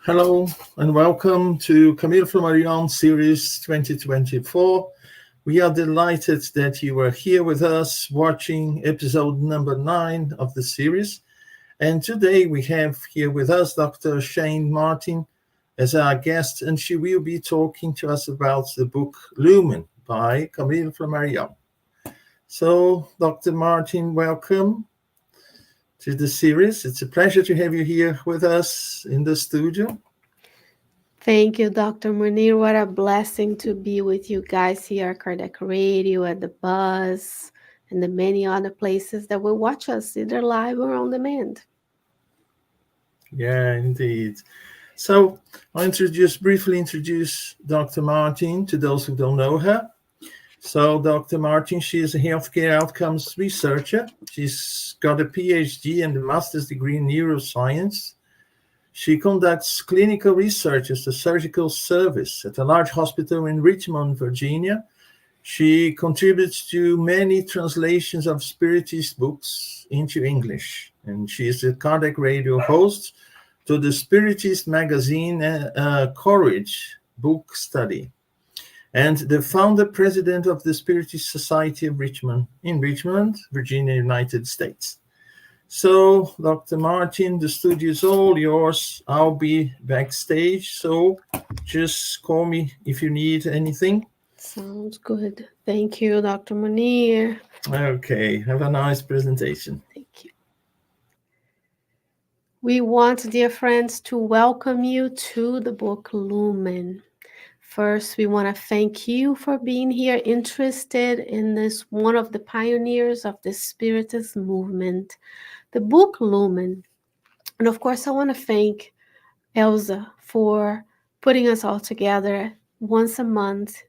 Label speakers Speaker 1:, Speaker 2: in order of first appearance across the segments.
Speaker 1: Hello and welcome to Camille Flammarion Series 2024. We are delighted that you are here with us watching episode number 9 of the series. And today we have here with us Dr. Sheyne Martin as our guest, and she will be talking to us about the book Lumen by Camille Flammarion. So, Dr. Martin, welcome to the series. It's a pleasure to have you here with us in the studio.
Speaker 2: Thank you, Dr. Munir. What a blessing to be with you guys here at Cardiac Radio, at the bus, and the many other places that will watch us either live or on demand.
Speaker 1: Yeah, indeed. So I'll briefly introduce Dr. Martin to those who don't know her. So Dr. Martin, she is a healthcare outcomes researcher. She's got a PhD and a master's degree in neuroscience. She conducts clinical research as a surgical service at a large hospital in Richmond, Virginia. She contributes to many translations of Spiritist books into English, and she is a cardiac radio host to the Spiritist magazine Courage book study, and the founder president of the Spiritist Society of Richmond in Richmond, Virginia, United States. So, Dr. Martin, the studio is all yours. I'll be backstage, so just call me if you need anything.
Speaker 2: Sounds good. Thank you, Dr. Munir.
Speaker 1: Okay, have a nice presentation.
Speaker 2: Thank you. We want, dear friends, to welcome you to the book Lumen. First, we want to thank you for being here, interested in this, one of the pioneers of the Spiritist movement, the book Lumen. And of course, I want to thank Elsa for putting us all together once a month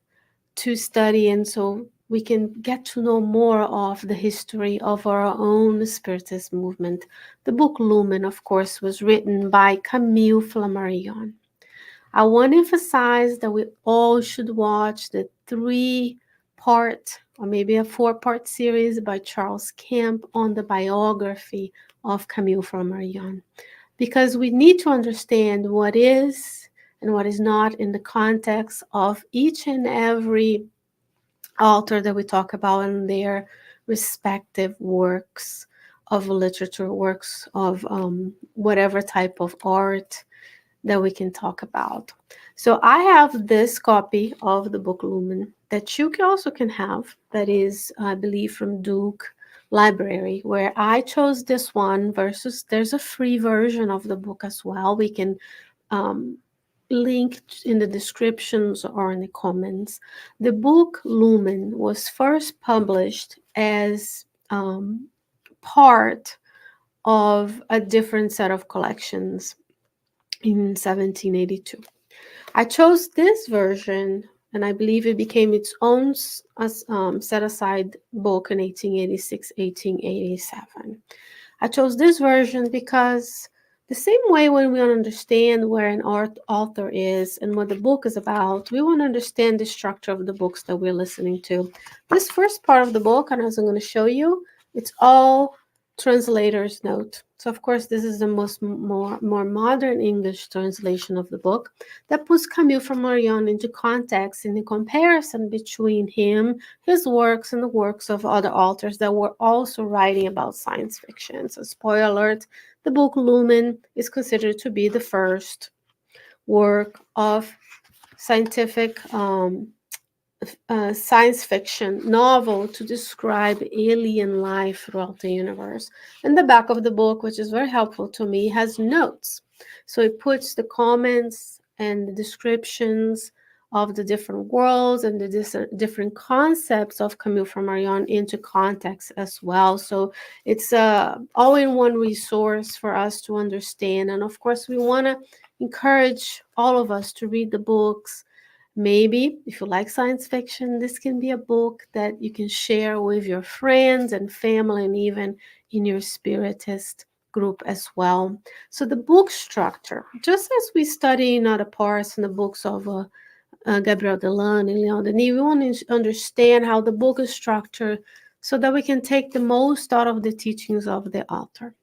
Speaker 2: to study, and so we can get to know more of the history of our own Spiritist movement. The book Lumen, of course, was written by Camille Flammarion. I want to emphasize that we all should watch the 3-part or maybe a 4-part series by Charles Kemp on the biography of Camille Flammarion, because we need to understand what is and what is not in the context of each and every author that we talk about in their respective works of literature, works of whatever type of art that we can talk about. So I have this copy of the book Lumen that you also can have, that is, I believe, from Duke Library, where I chose this one versus there's a free version of the book as well. We can link in the descriptions or in the comments. The book Lumen was first published as part of a different set of collections in 1782. I chose this version, and I believe it became its own set-aside book in 1886, 1887. I chose this version because the same way when we want to understand where an author is and what the book is about, we want to understand the structure of the books that we're listening to. This first part of the book, and as I'm going to show you, it's all translator's note. So of course this is the more modern English translation of the book that puts Camille Flammarion into context in the comparison between him, his works, and the works of other authors that were also writing about science fiction. So spoiler alert, the book Lumen is considered to be the first work of scientific science fiction novel to describe alien life throughout the universe. And the back of the book, which is very helpful to me, has notes. So it puts the comments and the descriptions of the different worlds and the different concepts of Camille Flammarion into context as well. So it's a all-in-one resource for us to understand. And of course, we want to encourage all of us to read the books. Maybe if you like science fiction, this can be a book that you can share with your friends and family, and even in your Spiritist group as well. So the book structure, just as we study in other parts in the books of Gabriel Delan and Leon Denis, we want to understand how the book is structured so that we can take the most out of the teachings of the author.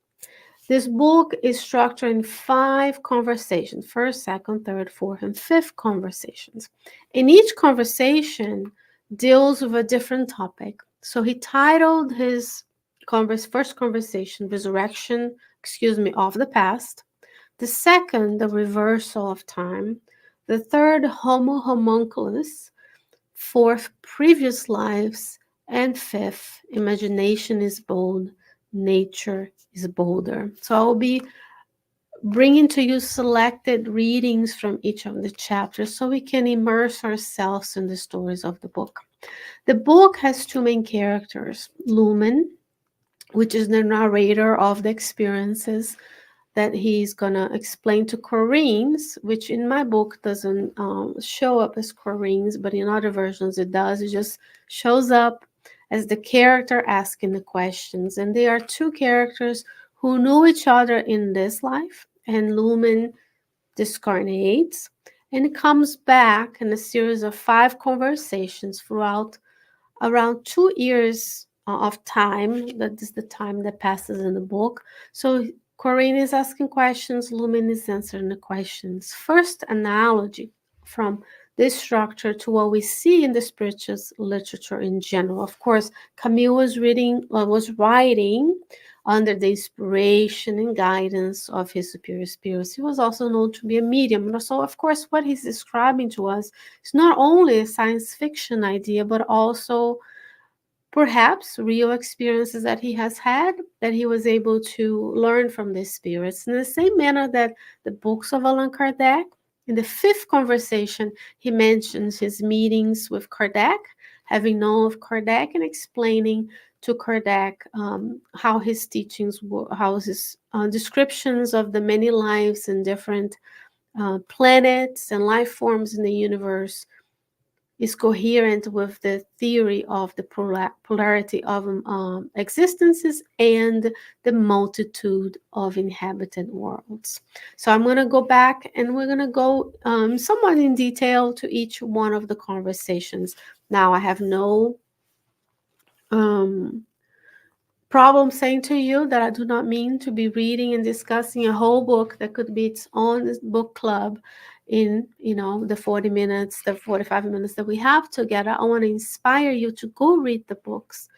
Speaker 2: This book is structured in 5 conversations: first, second, third, fourth, and fifth conversations. And each conversation deals with a different topic. So he titled his first conversation, Resurrection, of the Past. The second, The Reversal of Time. The third, Homo Homunculus. Fourth, Previous Lives. And fifth, Imagination is Bold, Nature is Bolder. So I will be bringing to you selected readings from each of the chapters so we can immerse ourselves in the stories of the book. The book has 2 main characters: Lumen, which is the narrator of the experiences that he's gonna explain to Corinne's, which in my book doesn't show up as Corinne's, but in other versions it does. It just shows up as the character asking the questions. And they are 2 characters who knew each other in this life, and Lumen discarnates and comes back in a series of 5 conversations throughout around 2 years of time. That is the time that passes in the book. So Corinne is asking questions, Lumen is answering the questions. First analogy from this structure to what we see in the spiritual literature in general. Of course, Camille was writing under the inspiration and guidance of his superior spirits. He was also known to be a medium. So, of course, what he's describing to us is not only a science fiction idea, but also perhaps real experiences that he has had, that he was able to learn from the spirits. In the same manner that the books of Allan Kardec, in the 5th conversation, he mentions his meetings with Kardec, having known of Kardec and explaining to Kardec how his teachings were, how his descriptions of the many lives and different planets and life forms in the universe is coherent with the theory of the polarity of existences and the multitude of inhabited worlds. So I'm going to go back and we're going to go somewhat in detail to each one of the conversations. Now, I have no problem saying to you that I do not mean to be reading and discussing a whole book that could be its own book club in the 40 minutes, the 45 minutes that we have together. I want to inspire you to go read the books.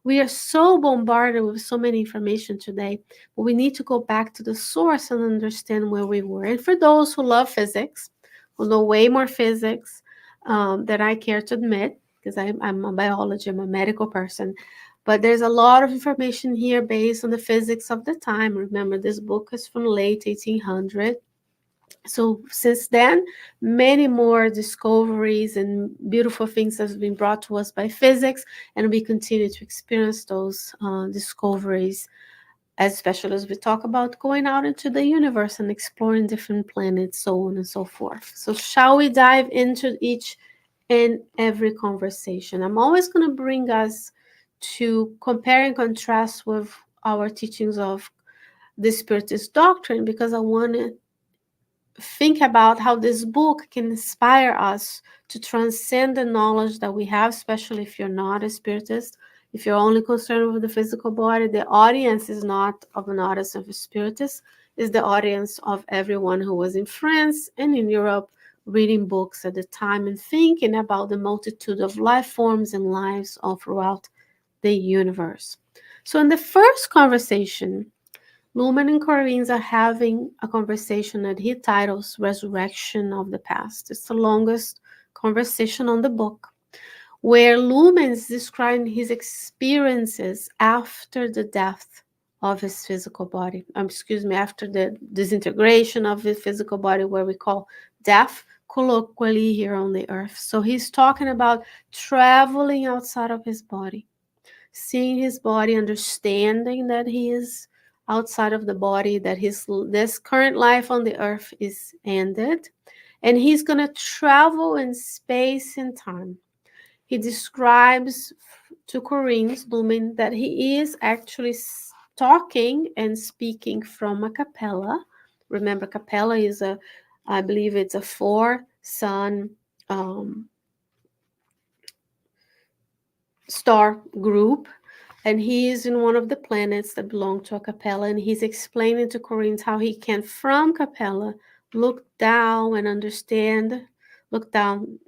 Speaker 2: We are so bombarded with so many information today, but we need to go back to the source and understand where we were. And for those who love physics, who know way more physics than I care to admit, because I'm a biology, I'm a medical person, but there's a lot of information here based on the physics of the time. Remember, this book is from late 1800. So since then, many more discoveries and beautiful things have been brought to us by physics, and we continue to experience those discoveries, especially as we talk about going out into the universe and exploring different planets, so on and so forth. So shall we dive into each and every conversation? I'm always going to bring us to compare and contrast with our teachings of the Spiritist doctrine, because I want to think about how this book can inspire us to transcend the knowledge that we have, especially if you're not a Spiritist. If you're only concerned with the physical body, the audience is not of an audience of a Spiritist, is the audience of everyone who was in France and in Europe reading books at the time and thinking about the multitude of life forms and lives all throughout the universe. So in the first conversation, Lumen and Corinne are having a conversation that he titles Resurrection of the Past. It's the longest conversation on the book, where Lumen is describing his experiences after the death of his physical body. After the disintegration of his physical body, where we call death colloquially here on the earth. So he's talking about traveling outside of his body, seeing his body, understanding that he is outside of the body, that this current life on the earth is ended, and he's going to travel in space and time. He describes to Corinne's Lumen that he is actually talking and speaking from a capella. Remember, capella is I believe it's a 4-sun star group And he is in one of the planets that belong to a Capella, and he's explaining to Corinne how he can, from Capella, look down and understand, look down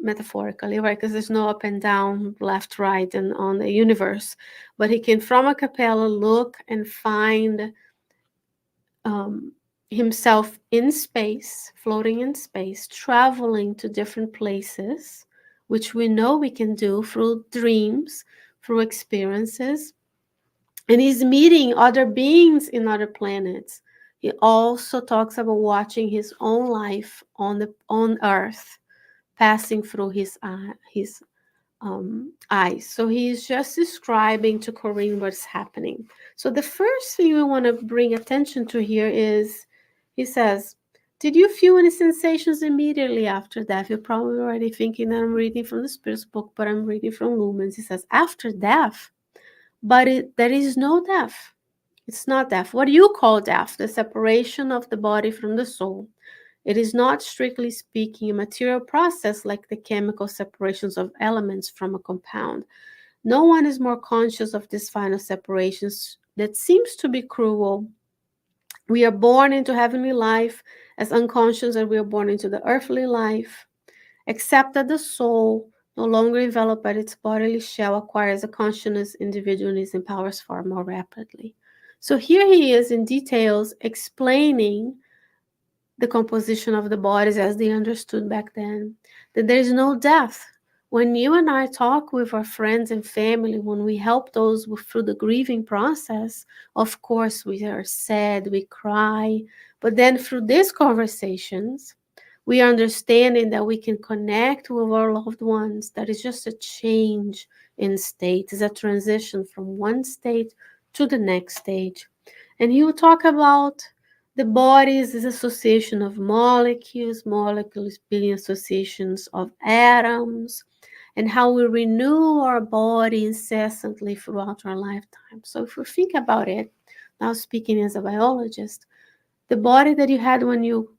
Speaker 2: metaphorically, right? Because there's no up and down, left, right, and on the universe. But he can, from a Capella, look and find um, himself in space, floating in space, traveling to different places, which we know we can do through dreams, through experiences. And he's meeting other beings in other planets. He also talks about watching his own life on Earth, passing through his eyes. So he's just describing to Corinne what's happening. So the first thing we want to bring attention to here is, he says, did you feel any sensations immediately after death? You're probably already thinking that I'm reading from the Spirit's book, but I'm reading from Lumen. He says, after death, but there is no death. It's not death. What do you call death? The separation of the body from the soul. It is not, strictly speaking, a material process like the chemical separations of elements from a compound. No one is more conscious of these final separations that seems to be cruel. We are born into heavenly life as unconscious as we are born into the earthly life, except that the soul, no longer enveloped by its bodily shell, acquires a consciousness, individualness, and powers far more rapidly. So here he is in details explaining the composition of the bodies as they understood back then, that there is no death. When you and I talk with our friends and family, when we help those through the grieving process, of course we are sad, we cry, but then through these conversations, we are understanding that we can connect with our loved ones. That is just a change in state, it's a transition from one state to the next stage. And he will talk about the body is this association of molecules, molecules being associations of atoms, and how we renew our body incessantly throughout our lifetime. So if we think about it, now speaking as a biologist, the body that you had when you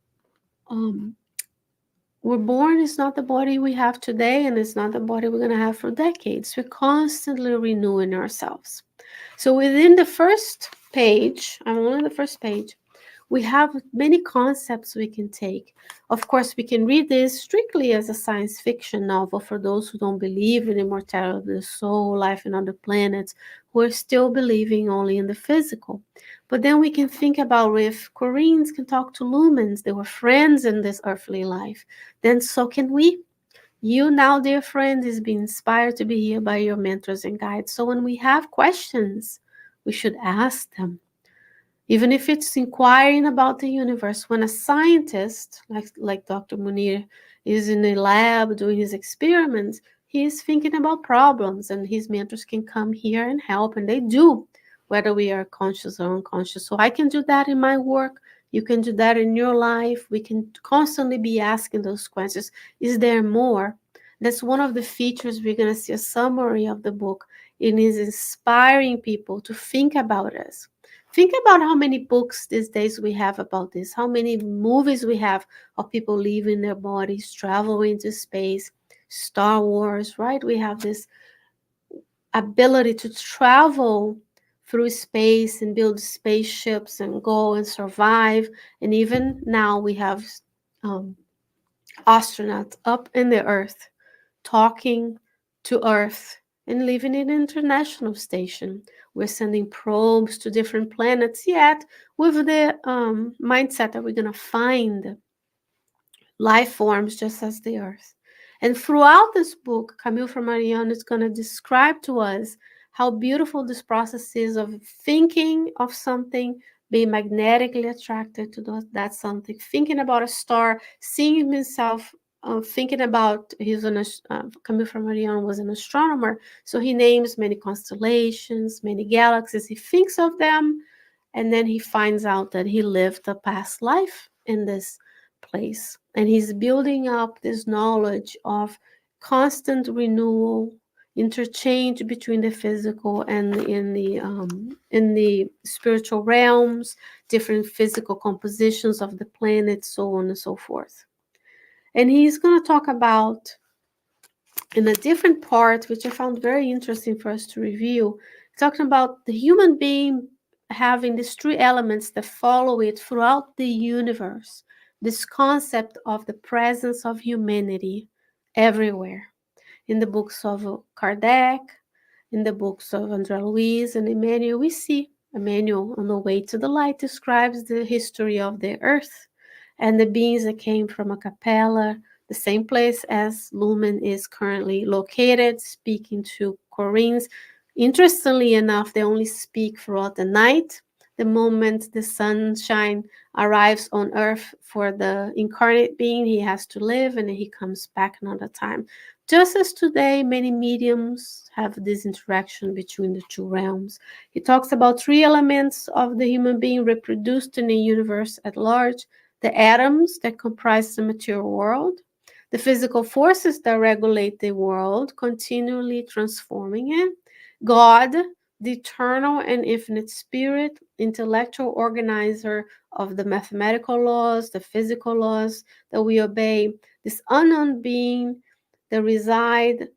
Speaker 2: were born is not the body we have today, and it's not the body we're going to have for decades. We're constantly renewing ourselves. So within the first page, I'm only on the first page, we have many concepts we can take. Of course, we can read this strictly as a science fiction novel for those who don't believe in immortality of the soul, life in other planets, who are still believing only in the physical. But then we can think about if Koreans can talk to Lumens, they were friends in this earthly life, then so can we. You now, dear friend, is being inspired to be here by your mentors and guides. So when we have questions, we should ask them. Even if it's inquiring about the universe, when a scientist, like Dr. Munir, is in a lab doing his experiments, he is thinking about problems, and his mentors can come here and help, and they do, whether we are conscious or unconscious. So I can do that in my work. You can do that in your life. We can constantly be asking those questions. Is there more? That's one of the features. We're going to see a summary of the book. It is inspiring people to think about us. Think about how many books these days we have about this, how many movies we have of people leaving their bodies, traveling into space, Star Wars, right? We have this ability to travel through space and build spaceships and go and survive. And even now we have astronauts up in the Earth talking to Earth and living in an international station. We're sending probes to different planets, yet with the mindset that we're going to find life forms just as the Earth. And throughout this book, Camille Flammarion is going to describe to us how beautiful this process is of thinking of something, being magnetically attracted to that something, thinking about a star, seeing himself, thinking about Camille Flammarion was an astronomer, so he names many constellations, many galaxies. He thinks of them, and then he finds out that he lived a past life in this place, and he's building up this knowledge of constant renewal, interchange between the physical and in the spiritual realms, different physical compositions of the planet, so on and so forth. And he's going to talk about in a different part, which I found very interesting for us to review, talking about the human being having these three elements that follow it throughout the universe. This concept of the presence of humanity everywhere. In the books of Kardec, in the books of André Luiz and Emmanuel, we see Emmanuel on the way to the light describes the history of the earth and the beings that came from a capella, the same place as Lumen is currently located, speaking to Koreans. Interestingly enough, they only speak throughout the night. The moment the sunshine arrives on earth for the incarnate being, he has to live and then he comes back another time. Just as today, many mediums have this interaction between the two realms. He talks about three elements of the human being reproduced in the universe at large: the atoms that comprise the material world, the physical forces that regulate the world, continually transforming it, God, the eternal and infinite spirit, intellectual organizer of the mathematical laws, the physical laws that we obey, this unknown being that reside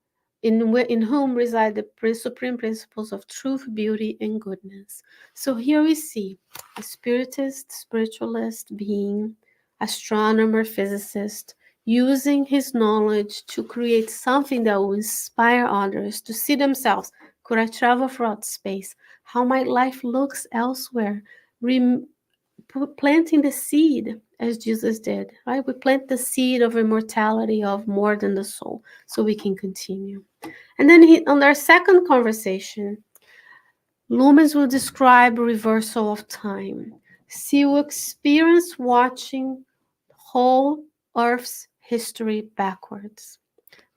Speaker 2: in whom reside the supreme principles of truth, beauty, and goodness. So here we see a spiritist, spiritualist being, astronomer, physicist, using his knowledge to create something that will inspire others to see themselves. Could I travel throughout space? How might life looks elsewhere? Planting the seed as Jesus did, right? We plant the seed of immortality, of more than the soul, so we can continue. And then on our second conversation, Lumens will describe reversal of time. She will experience watching whole Earth's history backwards,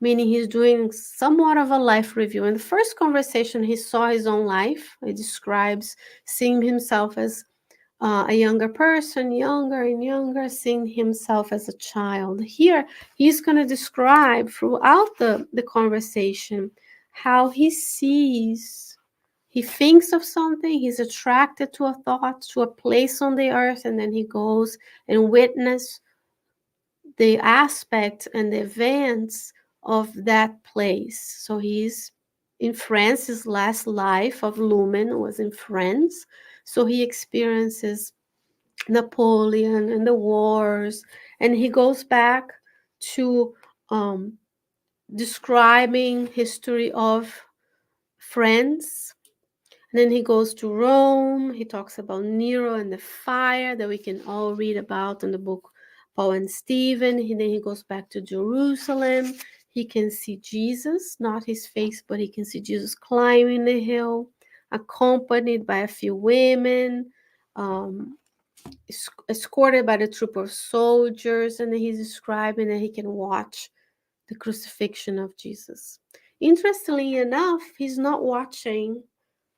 Speaker 2: meaning he's doing somewhat of a life review. In the first conversation, he saw his own life. He describes seeing himself as a younger person, younger and younger, seeing himself as a child. Here, he's going to describe throughout the conversation how he sees, he thinks of something, he's attracted to a thought, to a place on the earth, and then he goes and witnesses the aspect and the events of that place. So he's in France. His last life of Lumen was in France. So he experiences Napoleon and the wars, and he goes back to describing history of France. And then he goes to Rome. He talks about Nero and the fire that we can all read about in the book Paul and Stephen. Then he goes back to Jerusalem. He can see Jesus, not his face, but he can see Jesus climbing the hill, accompanied by a few women, escorted by the troop of soldiers. And then he's describing that he can watch the crucifixion of Jesus. Interestingly enough, he's not watching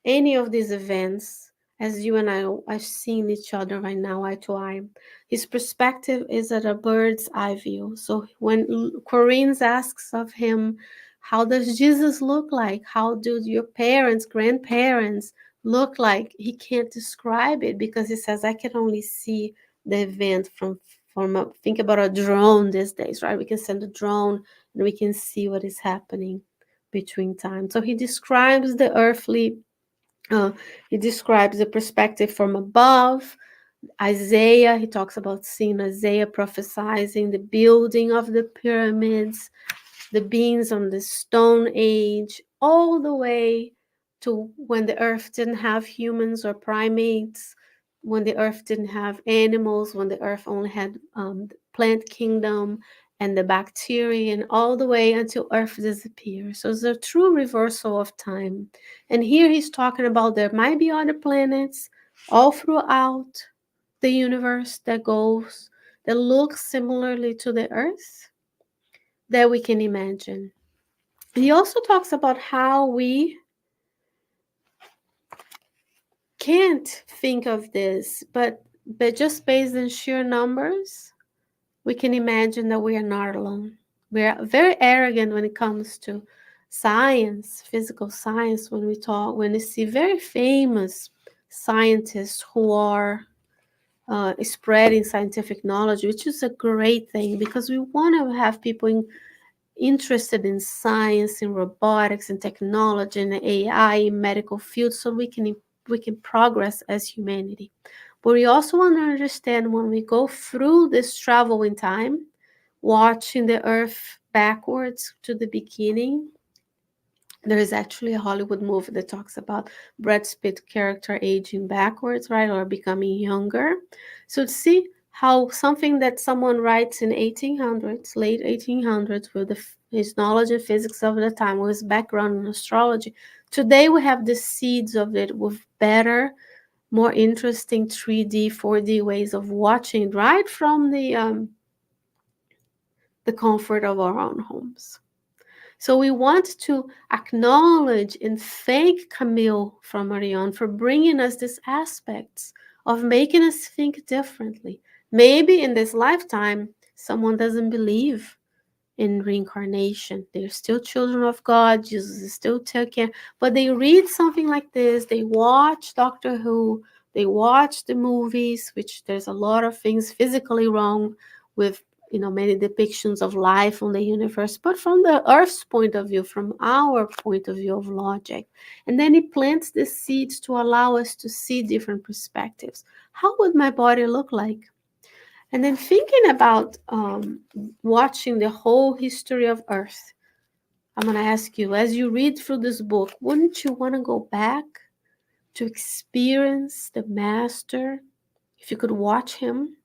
Speaker 2: any of these events as you and I are seeing each other right now, eye to eye. His perspective is at a bird's eye view. So when Corinne asks of him, how does Jesus look like? How do your parents, grandparents look like? He can't describe it because he says, I can only see the event from think about a drone these days, right? We can send a drone and we can see what is happening between time. So he describes the earthly he describes the perspective from above. Isaiah, he talks about seeing Isaiah prophesizing the building of the pyramids, the beings on the Stone Age, all the way to when the earth didn't have humans or primates, when the earth didn't have animals, when the earth only had the plant kingdom and the bacteria, and all the way until earth disappears. So it's a true reversal of time. And here he's talking about there might be other planets all throughout the universe that look similarly to the earth that we can imagine. He also talks about how we can't think of this, but just based on sheer numbers, we can imagine that we are not alone. We are very arrogant when it comes to science, physical science, when we see very famous scientists who are spreading scientific knowledge, which is a great thing because we want to have people interested in science, in robotics, and technology, and AI, in medical fields, so we can progress as humanity. But we also want to understand when we go through this travel in time, watching the Earth backwards to the beginning. There is actually a Hollywood movie that talks about Brad Pitt character aging backwards, right, or becoming younger. So to see how something that someone writes in 1800s, late 1800s, with his knowledge of physics of the time, with his background in astrology, today we have the seeds of it with better, more interesting 3D, 4D ways of watching right from the comfort of our own homes. So we want to acknowledge and thank Camille Flammarion for bringing us these aspects of making us think differently. Maybe in this lifetime, someone doesn't believe in reincarnation. They're still children of God. Jesus is still taking, but they read something like this. They watch Doctor Who. They watch the movies, which there's a lot of things physically wrong with, many depictions of life on the universe, but from the Earth's point of view, from our point of view of logic. And then it plants the seeds to allow us to see different perspectives. How would my body look like? And then thinking about watching the whole history of Earth, I'm going to ask you, as you read through this book, wouldn't you want to go back to experience the Master? If you could watch him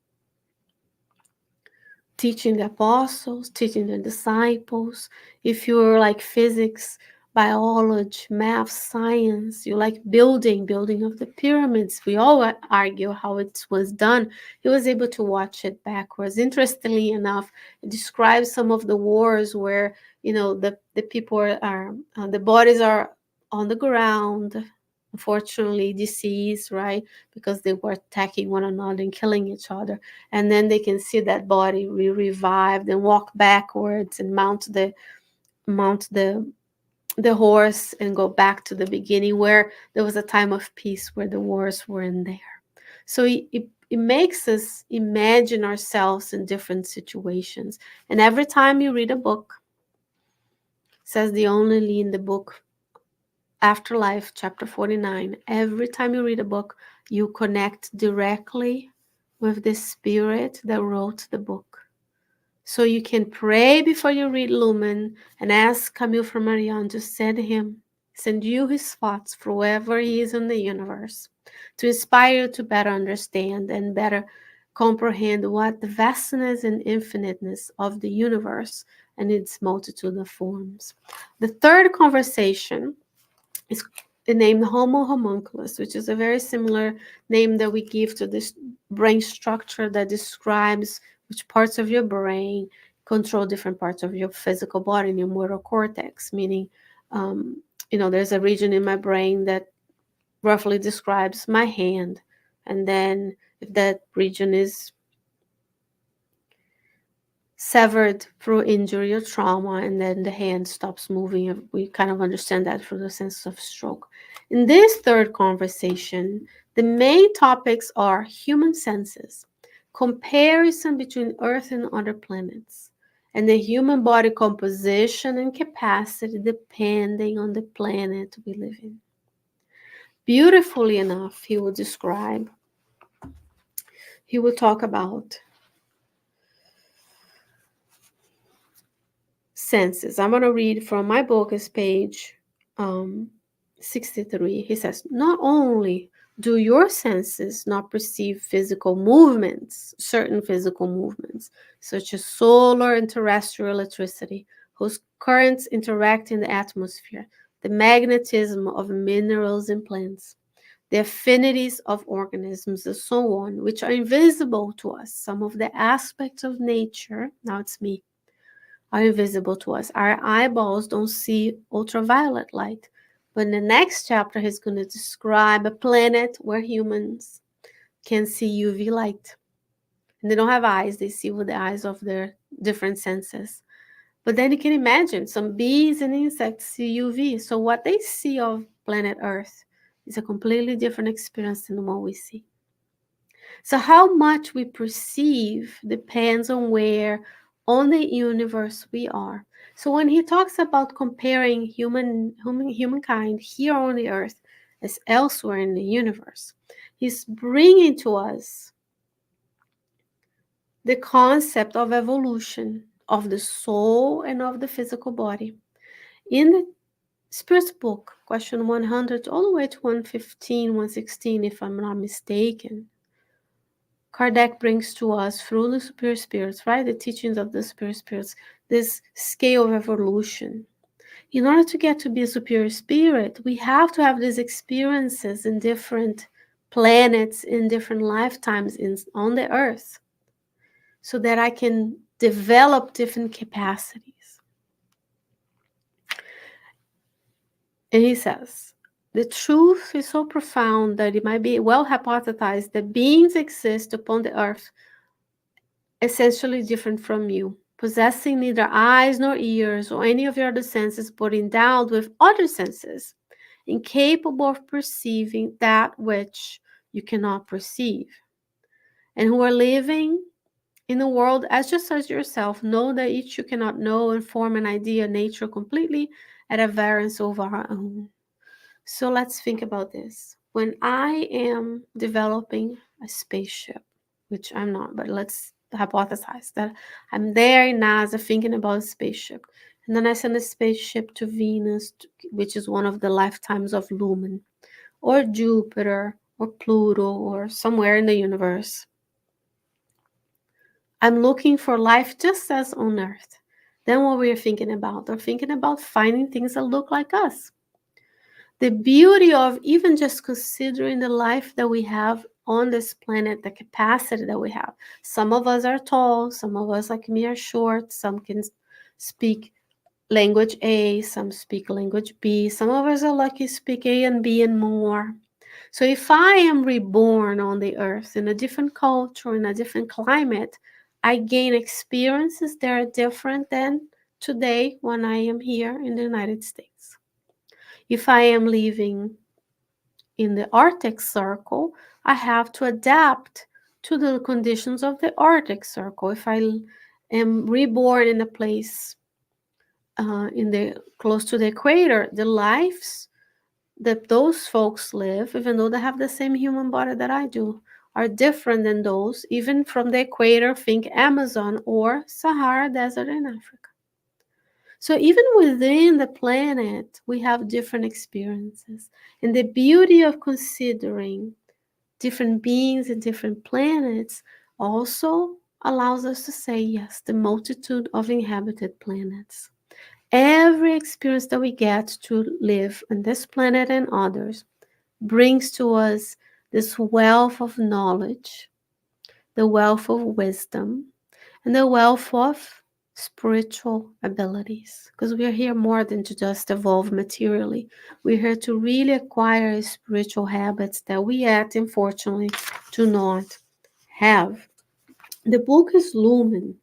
Speaker 2: teaching the apostles, teaching the disciples, if you're like physics, biology, math, science, you like building of the pyramids. We all argue how it was done. He was able to watch it backwards. Interestingly enough, it describes some of the wars where, the people are the bodies are on the ground, unfortunately deceased, right? Because they were attacking one another and killing each other. And then they can see that body revived and walk backwards and mount the horse and go back to the beginning where there was a time of peace where the wars weren't there. So it makes us imagine ourselves in different situations. And every time you read a book, says the only in the book Afterlife, chapter 49, every time you read a book, you connect directly with the spirit that wrote the book. So you can pray before you read Lumen and ask Camille Flammarion to send you his thoughts for wherever he is in the universe, to inspire you to better understand and better comprehend what the vastness and infiniteness of the universe and its multitude of forms. The third conversation is named Homo homunculus, which is a very similar name that we give to this brain structure that describes which parts of your brain control different parts of your physical body in your motor cortex, meaning, there's a region in my brain that roughly describes my hand. And then if that region is severed through injury or trauma, and then the hand stops moving. We kind of understand that through the sense of stroke. In this third conversation, the main topics are human senses, comparison between Earth and other planets, and the human body composition and capacity depending on the planet we live in. Beautifully enough, he will talk about senses. I'm going to read from my book, is page 63. He says, not only do your senses not perceive physical movements, certain physical movements, such as solar and terrestrial electricity, whose currents interact in the atmosphere, the magnetism of minerals and plants, the affinities of organisms, and so on, which are invisible to us. Some of the aspects of nature, now it's me, are invisible to us. Our eyeballs don't see ultraviolet light. But in the next chapter, he's going to describe a planet where humans can see UV light. And they don't have eyes, they see with the eyes of their different senses. But then you can imagine some bees and insects see UV. So what they see of planet Earth is a completely different experience than what we see. So how much we perceive depends on where on the universe we are. So when he talks about comparing humankind here on the earth as elsewhere in the universe, he's bringing to us the concept of evolution of the soul and of the physical body. In the Spirit's book, question 100, all the way to 115, 116, if I'm not mistaken, Kardec brings to us through the superior spirits, right? The teachings of the superior spirits, this scale of evolution. In order to get to be a superior spirit, we have to have these experiences in different planets, in different lifetimes on the earth, so that I can develop different capacities. And he says, the truth is so profound that it might be well hypothesized that beings exist upon the earth essentially different from you, possessing neither eyes nor ears or any of your other senses, but endowed with other senses, incapable of perceiving that which you cannot perceive, and who are living in the world as just as yourself, know that each you cannot know and form an idea of nature completely at a variance over our own. So let's think about this. When I am developing a spaceship, which I'm not, but let's hypothesize that I'm there in NASA thinking about a spaceship. And then I send a spaceship to Venus, which is one of the lifetimes of Lumen, or Jupiter, or Pluto, or somewhere in the universe. I'm looking for life just as on Earth. Then what we're thinking about? We're thinking about finding things that look like us. The beauty of even just considering the life that we have on this planet, the capacity that we have. Some of us are tall, some of us like me are short, some can speak language A, some speak language B, some of us are lucky speak A and B and more. So if I am reborn on the earth in a different culture, in a different climate, I gain experiences that are different than today when I am here in the United States. If I am living in the Arctic Circle, I have to adapt to the conditions of the Arctic Circle. If I am reborn in a place in the close to the equator, the lives that those folks live, even though they have the same human body that I do, are different than those, even from the equator, think Amazon or Sahara Desert in Africa. So even within the planet, we have different experiences. And the beauty of considering different beings and different planets also allows us to say, yes, the multitude of inhabited planets. Every experience that we get to live on this planet and others brings to us this wealth of knowledge, the wealth of wisdom, and the wealth of spiritual abilities. Because we are here more than to just evolve materially. We're here to really acquire spiritual habits that we yet, unfortunately, do not have. The book is Lumen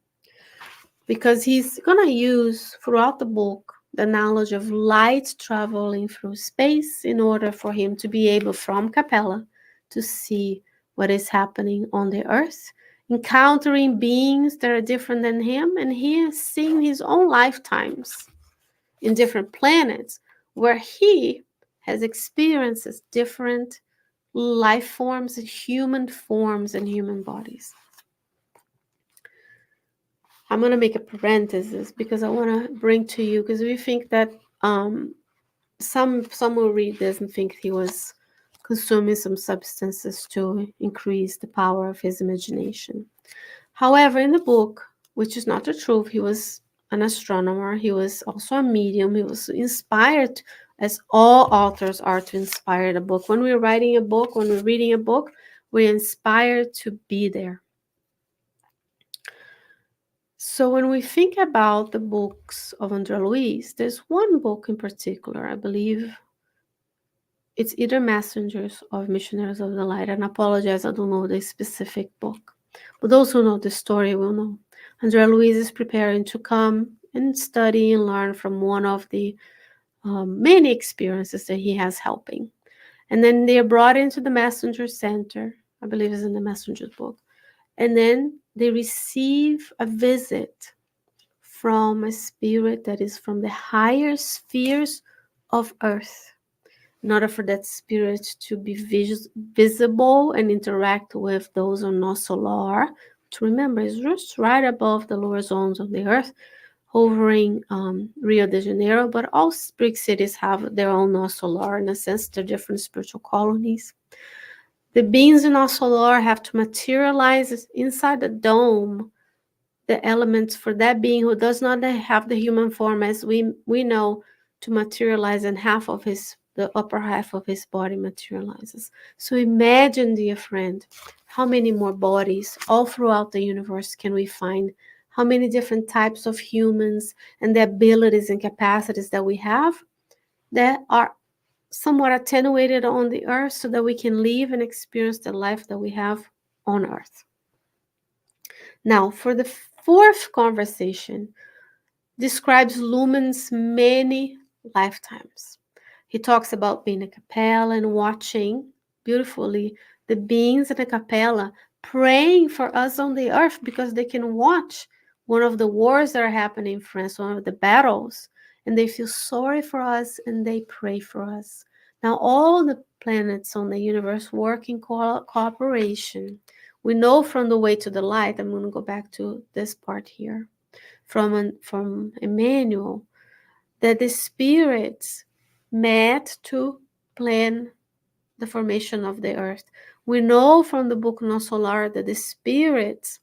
Speaker 2: because he's going to use throughout the book the knowledge of light traveling through space in order for him to be able from Capella to see what is happening on the earth, encountering beings that are different than him, and he is seeing his own lifetimes in different planets where he has experiences different life forms and human bodies. I'm going to make a parenthesis because I want to bring to you, because we think that some will read this and think he was consuming some substances to increase the power of his imagination. However, in the book, which is not the truth, he was an astronomer. He was also a medium. He was inspired, as all authors are, to inspire the book. When we're writing a book, when we're reading a book, we're inspired to be there. So when we think about the books of André Luiz, there's one book in particular, I believe it's either Messengers or Missionaries of the Light. And I apologize, I don't know the specific book. But those who know the story will know. André Luiz is preparing to come and study and learn from one of the many experiences that he has helping. And then they are brought into the Messenger Center, I believe it's in the Messenger's book. And then they receive a visit from a spirit that is from the higher spheres of Earth. In order for that spirit to be visible and interact with those on no solar, to remember, it's just right above the lower zones of the Earth, hovering Rio de Janeiro, but all big cities have their own no solar. In a sense, they're different spiritual colonies. The beings in no solar have to materialize inside the dome the elements for that being who does not have the human form as we know to materialize, and the upper half of his body materializes. So imagine, dear friend, how many more bodies all throughout the universe can we find? How many different types of humans and the abilities and capacities that we have that are somewhat attenuated on the earth so that we can live and experience the life that we have on earth. Now, for the fourth conversation, describes Lumen's many lifetimes. He talks about being a capella and watching beautifully the beings in the capella praying for us on the earth because they can watch one of the wars that are happening in France, one of the battles, and they feel sorry for us and they pray for us. Now, all the planets on the universe work in cooperation. We know from the way to the light, I'm going to go back to this part here, from Emmanuel, that the spirits met to plan the formation of the earth. We know from the book No Solar that the spirits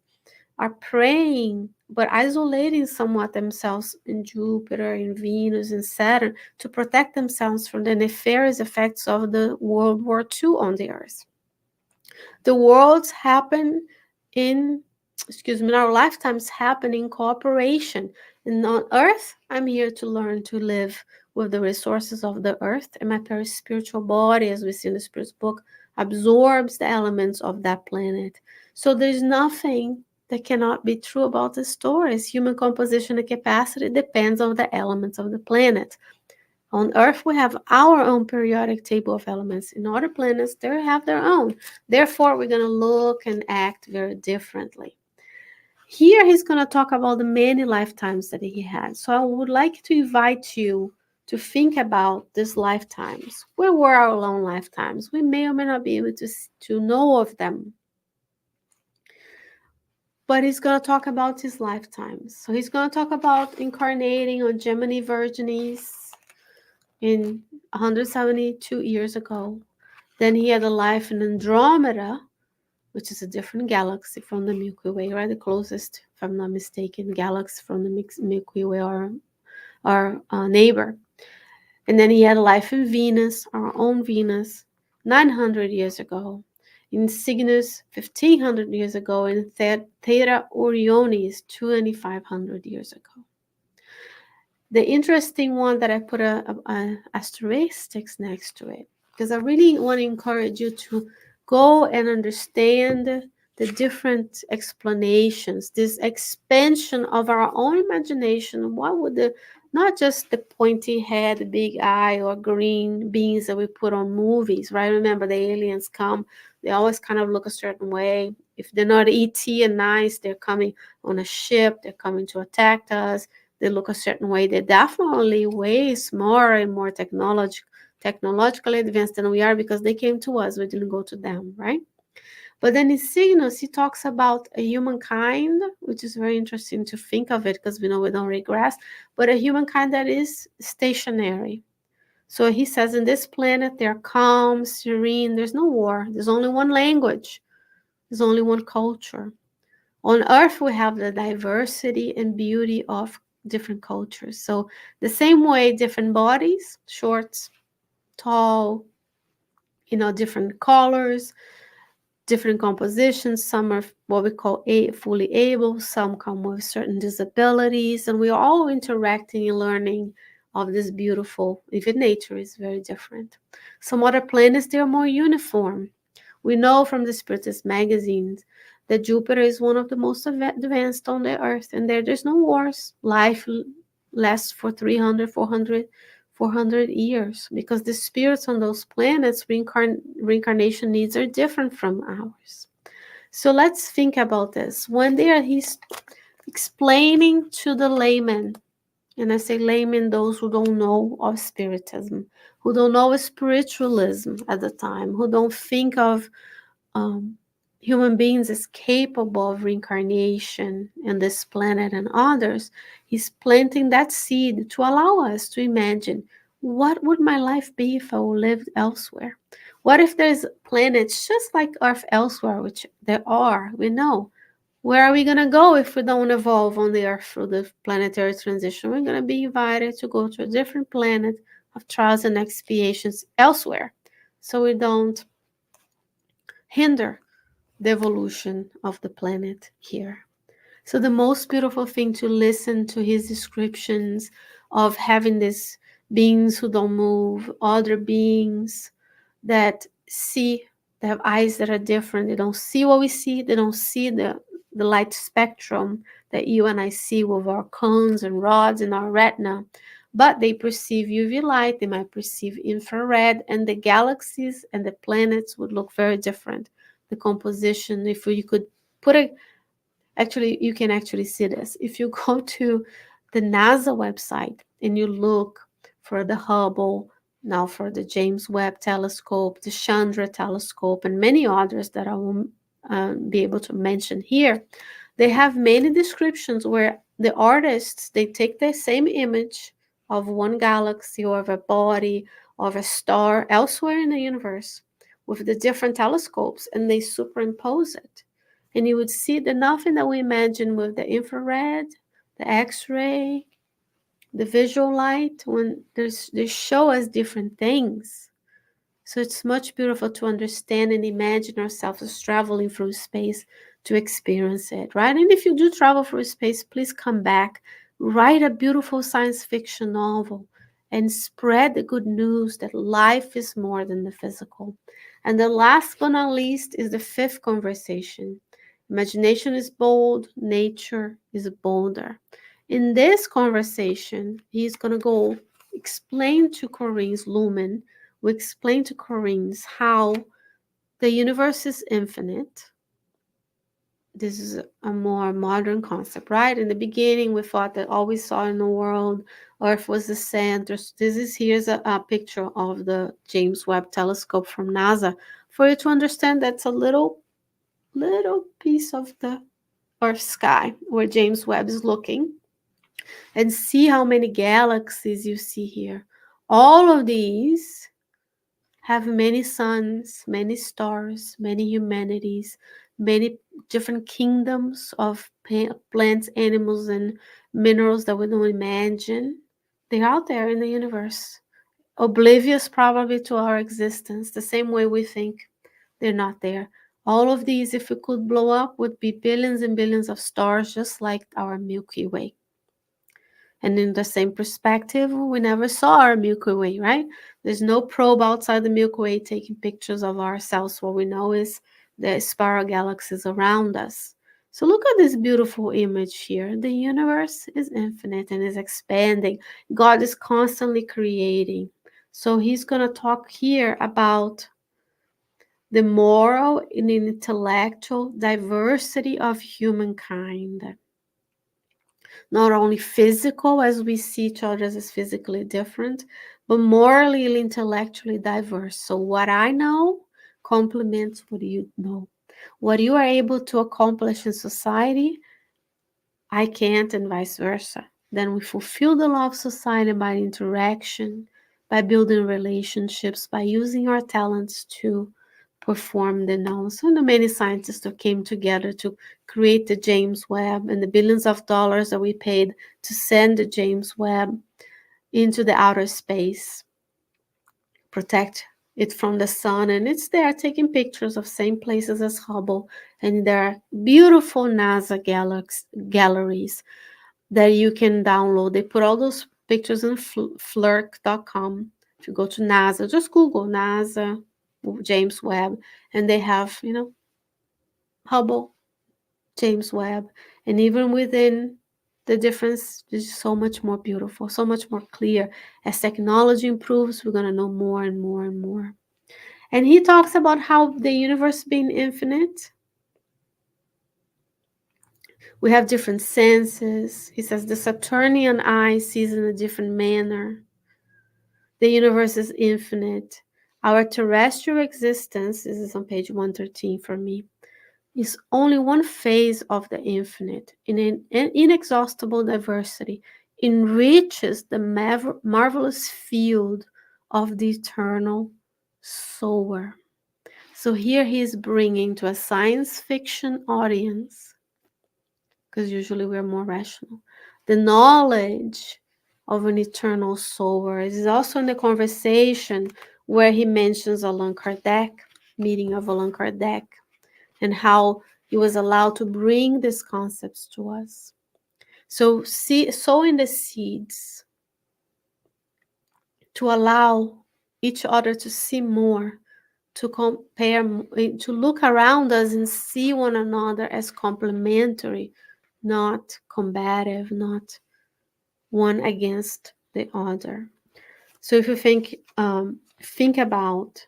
Speaker 2: are praying but isolating somewhat themselves in Jupiter, in Venus, in Saturn to protect themselves from the nefarious effects of the World War II on the earth. The worlds happen in our lifetimes happen in cooperation. And on earth, I'm here to learn to live with the resources of the earth, and my perispiritual body, as we see in the Spirit's book, absorbs the elements of that planet. So there's nothing that cannot be true about the stories. Human composition and capacity depends on the elements of the planet. On Earth, we have our own periodic table of elements. In other planets, they have their own. Therefore, we're going to look and act very differently. Here, he's going to talk about the many lifetimes that he had. So I would like to invite you to think about these lifetimes. Where were our own lifetimes? We may or may not be able to know of them. But he's going to talk about his lifetimes. So he's going to talk about incarnating on Gemini Virginis in 172 years ago. Then he had a life in Andromeda, which is a different galaxy from the Milky Way, right? The closest, if I'm not mistaken, galaxy from the Milky Way, our neighbor. And then he had a life in Venus, our own Venus, 900 years ago. In Cygnus, 1500 years ago. And Theta Orionis, 2500 years ago. The interesting one that I put a asterisk next to it, because I really want to encourage you to go and understand the different explanations, this expansion of our own imagination. What would not just the pointy head, big eye, or green beings that we put on movies, right? Remember, the aliens come, they always kind of look a certain way. If they're not ET and nice, they're coming on a ship, they're coming to attack us. They look a certain way. They're definitely way smarter and more technologically advanced than we are because they came to us. We didn't go to them, right? But then in Cygnus, he talks about a humankind, which is very interesting to think of it because we know we don't regress, but a humankind that is stationary. So he says in this planet, they're calm, serene. There's no war. There's only one language. There's only one culture. On Earth, we have the diversity and beauty of different cultures. So the same way, different bodies, short, tall, different colors, different compositions. Some are what we call fully able, some come with certain disabilities, and we're all interacting and learning of this beautiful, even nature is very different. Some other planets, they're more uniform. We know from the Spiritist magazines that Jupiter is one of the most advanced on the Earth, and there's no wars. Life lasts for 300, 400 years because the spirits on those planets, reincarnation needs are different from ours. So let's think about this. When he's explaining to the layman, and I say laymen, those who don't know of spiritism, who don't know of spiritualism at the time, who don't think of um, human beings as capable of reincarnation in this planet and others. He's planting that seed to allow us to imagine, what would my life be if I lived elsewhere? What if there's planets just like Earth elsewhere, which there are, we know. Where are we going to go if we don't evolve on the Earth through the planetary transition? We're going to be invited to go to a different planet of trials and expiations elsewhere, so we don't hinder the evolution of the planet here. So, the most beautiful thing to listen to his descriptions of having these beings who don't move, other beings that see, they have eyes that are different. They don't see what we see, they don't see the light spectrum that you and I see with our cones and rods in our retina, but they perceive UV light, they might perceive infrared, and the galaxies and the planets would look very different. The composition, if you could put a, actually, you can actually see this. If you go to the NASA website and you look for the Hubble, now for the James Webb Telescope, the Chandra Telescope, and many others that I won't be able to mention here, they have many descriptions where the artists, they take the same image of one galaxy or of a body of a star elsewhere in the universe with the different telescopes, and they superimpose it, and you would see the nothing that we imagine with the infrared, the X-ray, the visual light. When they show us different things, so it's much beautiful to understand and imagine ourselves as traveling through space to experience it, right? And if you do travel through space, please come back, write a beautiful science fiction novel, and spread the good news that life is more than the physical. And the last but not least is the fifth conversation. Imagination is bold, nature is bolder. In this conversation, he's going to go explain to Corinne's Lumen, we explain to Corinne's how the universe is infinite. This is a more modern concept, right? In the beginning, we thought that all we saw in the world, Earth was the center. So here's a picture of the James Webb Telescope from NASA for you to understand that's a little piece of the Earth sky where James Webb is looking, and see how many galaxies you see here. All of these have many suns, many stars, many humanities, many different kingdoms of plants, animals, and minerals that we don't imagine. They're out there in the universe, oblivious probably to our existence, the same way we think they're not there. All of these, if we could blow up, would be billions and billions of stars, just like our Milky Way. And in the same perspective, we never saw our Milky Way, right? There's no probe outside the Milky Way taking pictures of ourselves. What we know is the spiral galaxies around us. So look at this beautiful image here. The universe is infinite and is expanding. God is constantly creating. So he's going to talk here about the moral and intellectual diversity of humankind. Not only physical, as we see each other as physically different, but morally and intellectually diverse. So what I know complements what you know. What you are able to accomplish in society, I can't, and vice versa. Then we fulfill the law of society by interaction, by building relationships, by using our talents to perform the knowledge. So the many scientists that came together to create the James Webb, and the billions of dollars that we paid to send the James Webb into the outer space, protect it from the sun, and it's there taking pictures of same places as Hubble, and there are beautiful NASA galleries that you can download. They put all those pictures in flirk.com. If you go to NASA, just Google NASA James Webb, and they have, Hubble, James Webb, and even within the difference is so much more beautiful, so much more clear. As technology improves, we're going to know more and more and more. And he talks about how the universe being infinite, We have different senses. He says the Saturnian eye sees in a different manner. The universe is infinite. Our terrestrial existence, this is on page 113 for me, is only one phase of the infinite. In an inexhaustible diversity, enriches the marvelous field of the eternal sower. So here he is bringing to a science fiction audience, because usually we're more rational, the knowledge of an eternal sower. It is also in the conversation where he mentions Allan Kardec, meeting of Allan Kardec, and how he was allowed to bring these concepts to us. So sowing the seeds to allow each other to see more, to compare, to look around us and see one another as complementary, not combative, not one against the other. So if you think about,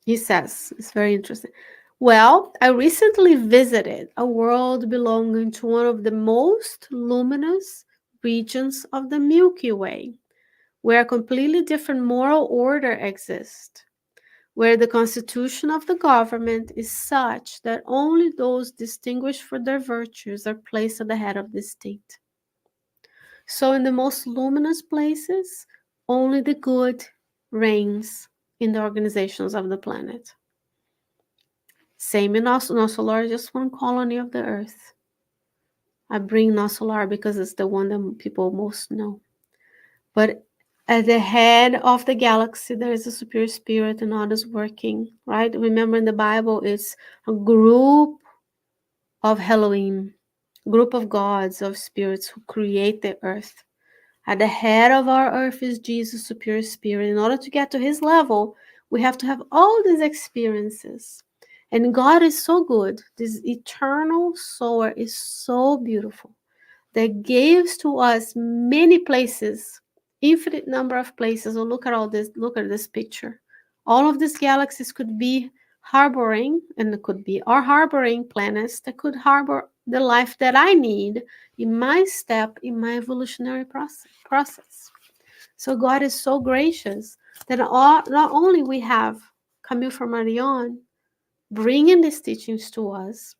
Speaker 2: he says, it's very interesting. Well, I recently visited a world belonging to one of the most luminous regions of the Milky Way, where a completely different moral order exists, where the constitution of the government is such that only those distinguished for their virtues are placed at the head of the state. So, in the most luminous places, only the good reigns in the organizations of the planet. Same in Nosolar, just one colony of the Earth. I bring Nosolar because it's the one that people most know. But at the head of the galaxy, there is a superior spirit and others working, right? Remember in the Bible, it's a group of Elohim, group of gods, of spirits who create the earth. At the head of our earth is Jesus, superior spirit. In order to get to his level, we have to have all these experiences. And God is so good. This eternal sower is so beautiful that gives to us many places, infinite number of places. Oh, look at all this, look at this picture. All of these galaxies could be harboring, and it could be our harboring planets that could harbor the life that I need in my step in my evolutionary process. So God is so gracious that not only we have Camille Flammarion bringing these teachings to us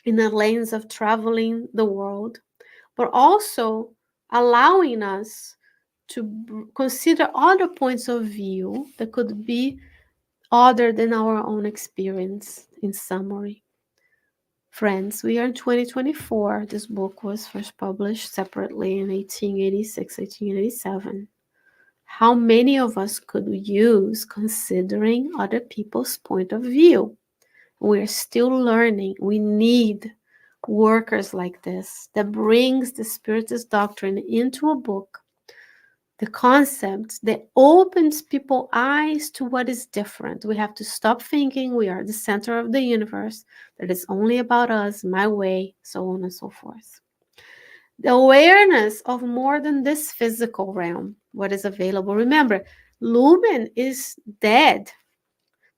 Speaker 2: in the lanes of traveling the world, but also allowing us to consider other points of view that could be other than our own experience. In summary, friends, we are in 2024. This book was first published separately in 1886, 1887. How many of us could use considering other people's point of view? We're still learning. We need workers like this that brings the Spiritist doctrine into a book, the concept that opens people's eyes to what is different. We have to stop thinking we are the center of the universe, that it's only about us, my way, so on and so forth. The awareness of more than this physical realm, what is available. Remember, Lumen is dead,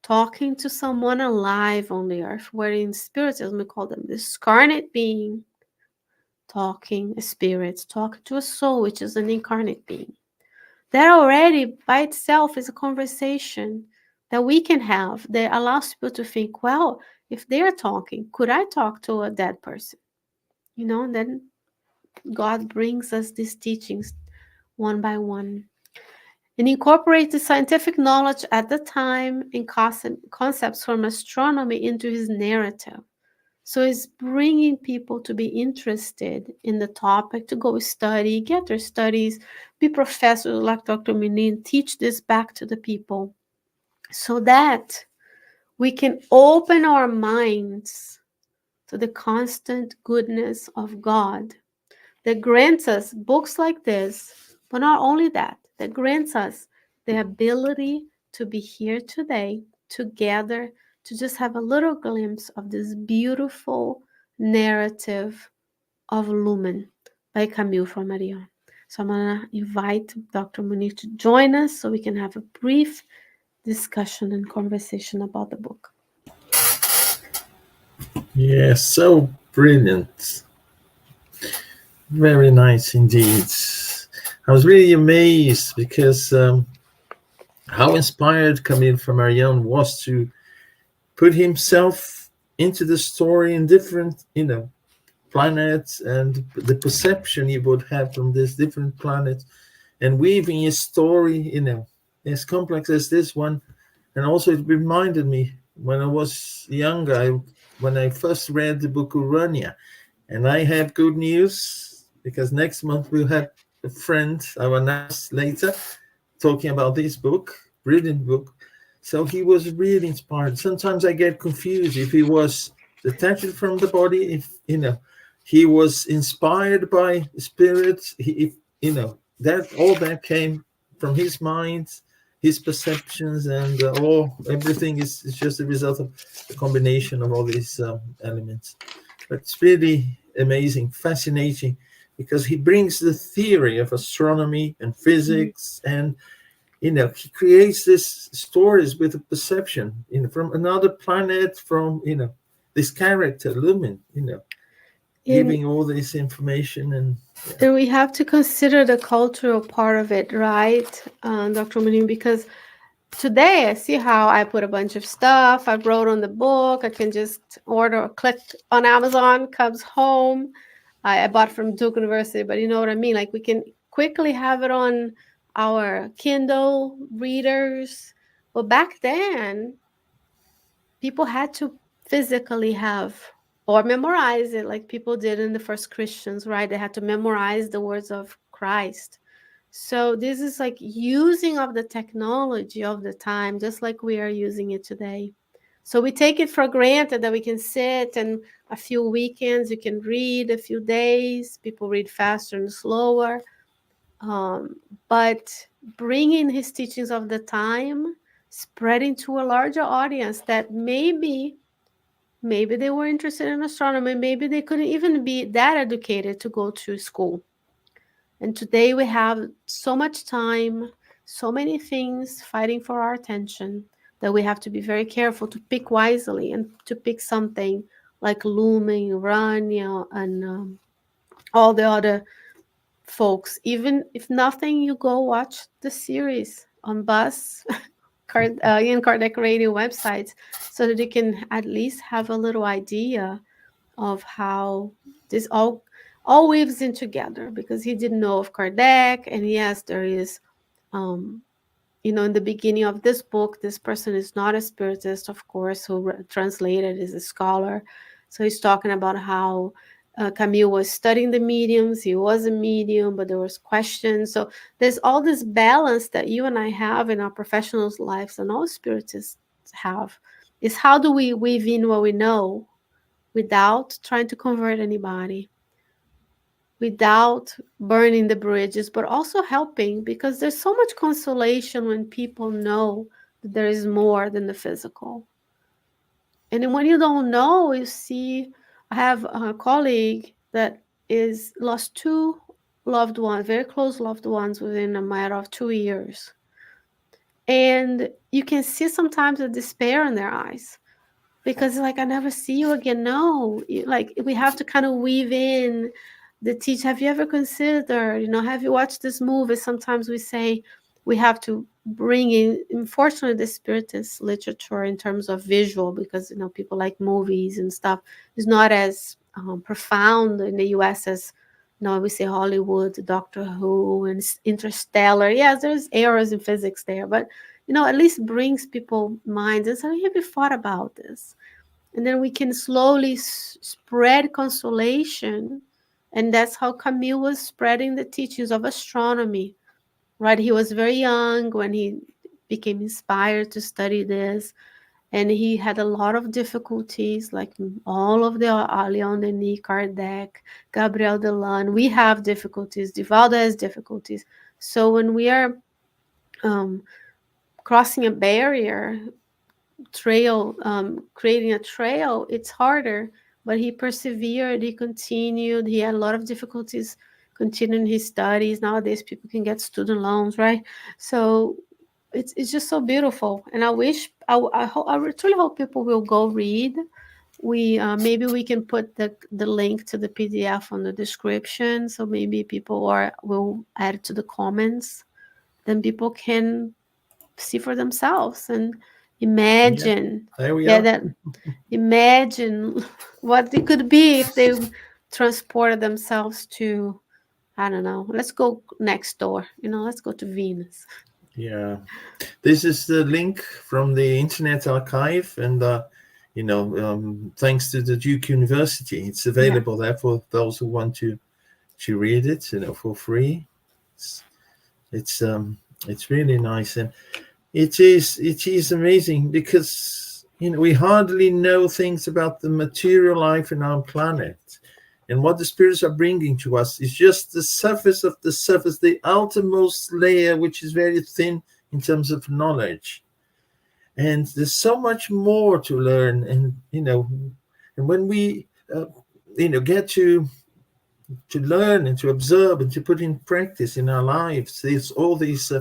Speaker 2: talking to someone alive on the earth, where in Spiritism we call them the incarnate being, talking a spirit, talking to a soul, which is an incarnate being. That already by itself is a conversation that we can have that allows people to think, well, if they're talking, could I talk to a dead person? You know, and then God brings us these teachings one by one and incorporate the scientific knowledge at the time and concepts from astronomy into his narrative. So it's bringing people to be interested in the topic, to go study, get their studies, be professors like Dr. Menin, teach this back to the people so that we can open our minds to the constant goodness of God that grants us books like this, but not only that, that grants us the ability to be here today together, to just have a little glimpse of this beautiful narrative of Lumen by Camille Flammarion. So I'm going to invite Dr. Monique to join us so we can have a brief discussion and conversation about the book.
Speaker 1: Yes. So Brilliant. Very nice indeed. I was really amazed because how inspired Camille Flammarion was to put himself into the story in different, planets, and the perception he would have from these different planets, and weaving his story, as complex as this one. And also, it reminded me when I was younger, when I first read the book Urania, and I have good news because next month we'll have a friend I will announce later talking about this book, brilliant book. So he was really inspired. Sometimes I get confused if he was detached from the body, if he was inspired by spirits, if that all that came from his mind, his perceptions, and all everything is just a result of the combination of all these elements. But it's really amazing, fascinating, because he brings the theory of astronomy and physics, and he creates these stories with a perception, from another planet, from this character Lumen,
Speaker 2: And,
Speaker 1: giving all this information. And
Speaker 2: and we have to consider the cultural part of it, right, Dr. Manin? Because today I see how I put a bunch of stuff I wrote on the book. I can just order, click on Amazon, comes home. I bought from Duke University, but you know what I mean? Like we can quickly have it on our Kindle readers. But back then, people had to physically have or memorize it like people did in the first Christians, right? They had to memorize the words of Christ. So this is like using of the technology of the time, just like we are using it today. So we take it for granted that we can sit and a few weekends you can read, a few days. People read faster and slower. Um, but bringing his teachings of the time, spreading to a larger audience that maybe they were interested in astronomy, maybe they couldn't even be that educated to go to school. And today we have so much time, so many things fighting for our attention that we have to be very careful to pick wisely and to pick something like Lumen, Urania, and all the other folks. Even if nothing, you go watch the series on Buzz Ian Kardec radio websites so that you can at least have a little idea of how this all weaves in together, because he didn't know of Kardec. And yes, there is um in the beginning of this book, this person is not a spiritist, of course, who translated, is a scholar. So he's talking about how Camille was studying the mediums. He was a medium, but there was questions. So there's all this balance that you and I have in our professionals' lives, and all spiritists have. Is how do we weave in what we know without trying to convert anybody, without burning the bridges, but also helping, because there's so much consolation when people know that there is more than the physical. And when you don't know, you see, I have a colleague that is lost two loved ones, very close loved ones, within a matter of 2 years. And you can see sometimes the despair in their eyes, because like, I never see you again. No, like we have to kind of weave in the teach. Have you ever considered, have you watched this movie? Sometimes we say we have to bring in, unfortunately, the spiritist literature in terms of visual, because people like movies and stuff is not as profound in the US as we say Hollywood, Doctor Who, and Interstellar. Yes, there's errors in physics there, but at least brings people minds and say, have you thought about this? And then we can slowly spread consolation. And that's how Camille was spreading the teachings of astronomy, right? He was very young when he became inspired to study this. And he had a lot of difficulties, like all of the Leon Denis, Kardec, Gabriel Delan. We have difficulties. Divaldo has difficulties. So when we are crossing a barrier, creating a trail, it's harder. But he persevered, he continued. He had a lot of difficulties continuing his studies. Nowadays people can get student loans, right? So it's just so beautiful. And I wish, I truly hope people will go read we maybe we can put the link to the PDF on the description, so maybe people will add it to the comments. Then people can see for themselves and
Speaker 1: Yeah,
Speaker 2: imagine.
Speaker 1: there we
Speaker 2: Yeah,
Speaker 1: are.
Speaker 2: that imagine what it could be if they transported themselves to, I don't know, let's go next door, let's go to Venus.
Speaker 1: Yeah, this is the link from the Internet Archive, and thanks to the Duke University, it's
Speaker 2: Yeah.
Speaker 1: available there for those who want to read it, for free. It's it's, um, it's really nice, and it is amazing because we hardly know things about the material life in our planet. And what the spirits are bringing to us is just the surface of the surface, the outermost layer, which is very thin in terms of knowledge. And there's so much more to learn. And when we, get to learn and to observe and to put in practice in our lives, there's all these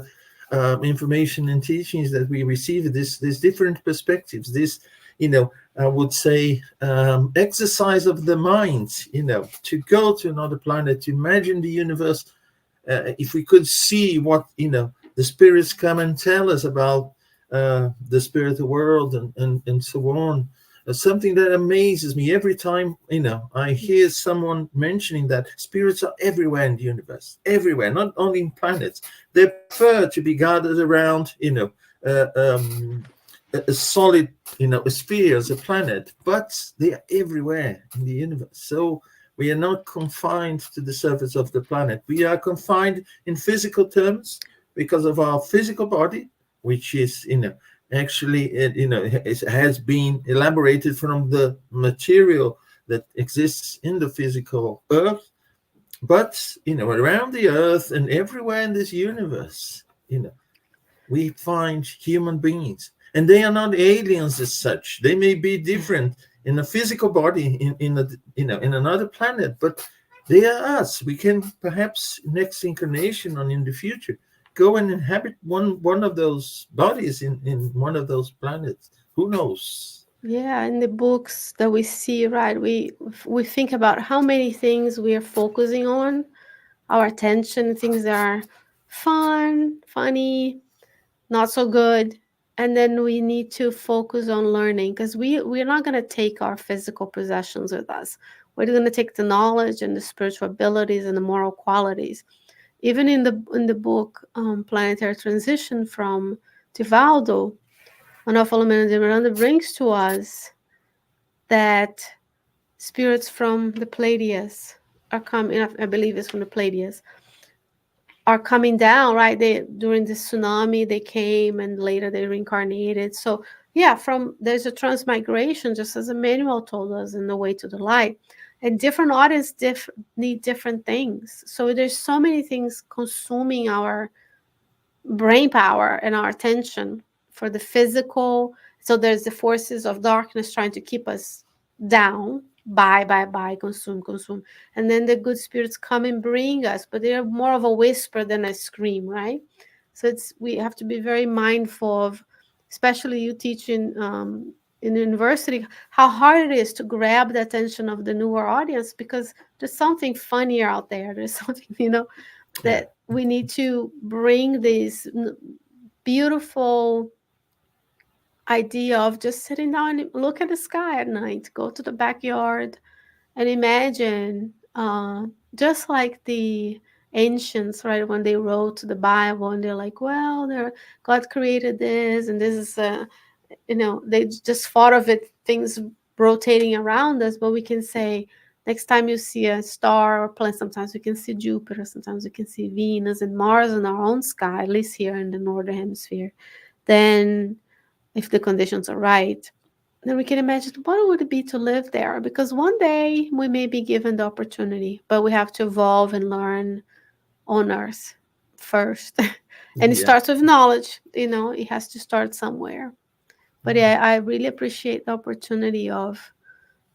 Speaker 1: information and teachings that we receive. There's different perspectives. I would say, exercise of the mind, to go to another planet, to imagine the universe. If we could see what, the spirits come and tell us about the spirit world and so on. Something that amazes me every time, I hear someone mentioning that spirits are everywhere in the universe, everywhere, not only in planets. They prefer to be gathered around, uh, um, a solid, a sphere as a planet, but they are everywhere in the universe. So we are not confined to the surface of the planet. We are confined in physical terms because of our physical body, which is, actually, it has been elaborated from the material that exists in the physical earth. But, around the earth and everywhere in this universe, we find human beings. And they are not aliens as such. They may be different in a physical body in another planet, but they are us. We can perhaps next incarnation or in the future go and inhabit one of those bodies in one of those planets. Who knows?
Speaker 2: Yeah, in the books that we see, right, we think about how many things we are focusing on, our attention, things that are fun, funny, not so good, and then we need to focus on learning, because we're not going to take our physical possessions with us. We're going to take the knowledge and the spiritual abilities and the moral qualities. Even in the book, Planetary Transition from Tivaldo, Manuel Filomeno de Miranda brings to us that spirits from the Pleiades are coming. I believe it's from the Pleiades, are coming down, right? They, during the tsunami, they came and later they reincarnated. So yeah, there's a transmigration, just as Emmanuel told us in The Way to the Light. And different audience need different things. So there's so many things consuming our brain power and our attention for the physical. So there's the forces of darkness trying to keep us down. Buy, consume. And then the good spirits come and bring us, but they're more of a whisper than a scream, right? So we have to be very mindful of, especially you teaching in university, how hard it is to grab the attention of the newer audience, because there's something funnier out there. There's something,
Speaker 1: Yeah.
Speaker 2: that we need to bring this beautiful idea of just sitting down and look at the sky at night, go to the backyard and imagine, just like the ancients, right? When they wrote the Bible and they're like, well, God created this and this is they just thought of it, things rotating around us. But we can say, next time you see a star or planet, sometimes we can see Jupiter, sometimes we can see Venus and Mars in our own sky, at least here in the northern hemisphere. Then, if the conditions are right, then we can imagine what would it be to live there, because one day we may be given the opportunity, but we have to evolve and learn on Earth first. And it
Speaker 1: Yeah.
Speaker 2: starts with knowledge, it has to start somewhere. But
Speaker 1: Mm.
Speaker 2: yeah, I really appreciate the opportunity of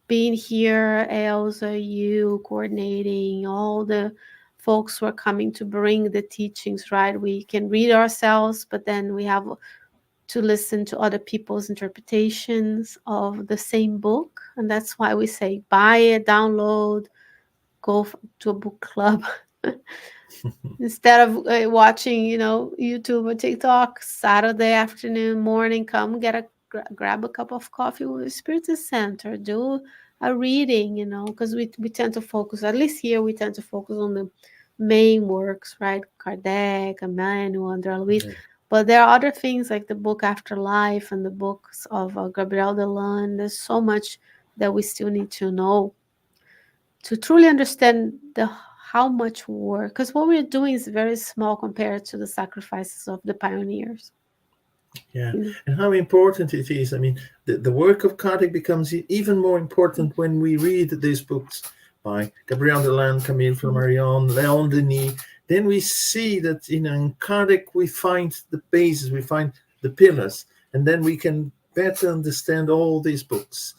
Speaker 2: being here, Elsa, you coordinating, all the folks who are coming to bring the teachings, right? We can read ourselves, but then we have to listen to other people's interpretations of the same book. And that's why we say buy it, download, to a book club. Instead of watching, YouTube or TikTok, Saturday afternoon, morning, come grab a cup of coffee with the Spiritist Center, do a reading, because we tend to focus, at least here, we tend to focus on the main works, right? Kardec, Emmanuel, André Luiz.
Speaker 1: Yeah.
Speaker 2: But there are other things like the book Afterlife and the books of Gabriel Delan. There's so much that we still need to know to truly understand how much work, because what we're doing is very small compared to the sacrifices of the pioneers.
Speaker 1: Yeah, and how important it is. I mean, the work of Kardec becomes even more important when we read these books by Gabriel Delan, Camille, Flammarion, Léon Denis. Then we see that, in Kardec we find the basis, we find the pillars, and then we can better understand all these books.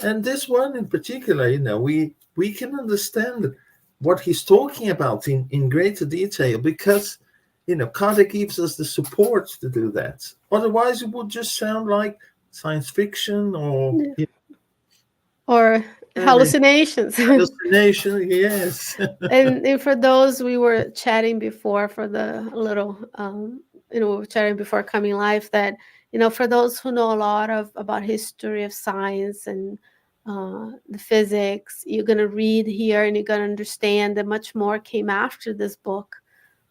Speaker 1: And this one in particular, we can understand what he's talking about in greater detail because, Kardec gives us the support to do that. Otherwise, it would just sound like science fiction
Speaker 2: or hallucinations.
Speaker 1: Hallucination, yes.
Speaker 2: and for those, we were chatting before for the little, we were chatting before coming live that, for those who know a lot about history of science and the physics, you're going to read here and you're going to understand that much more came after this book.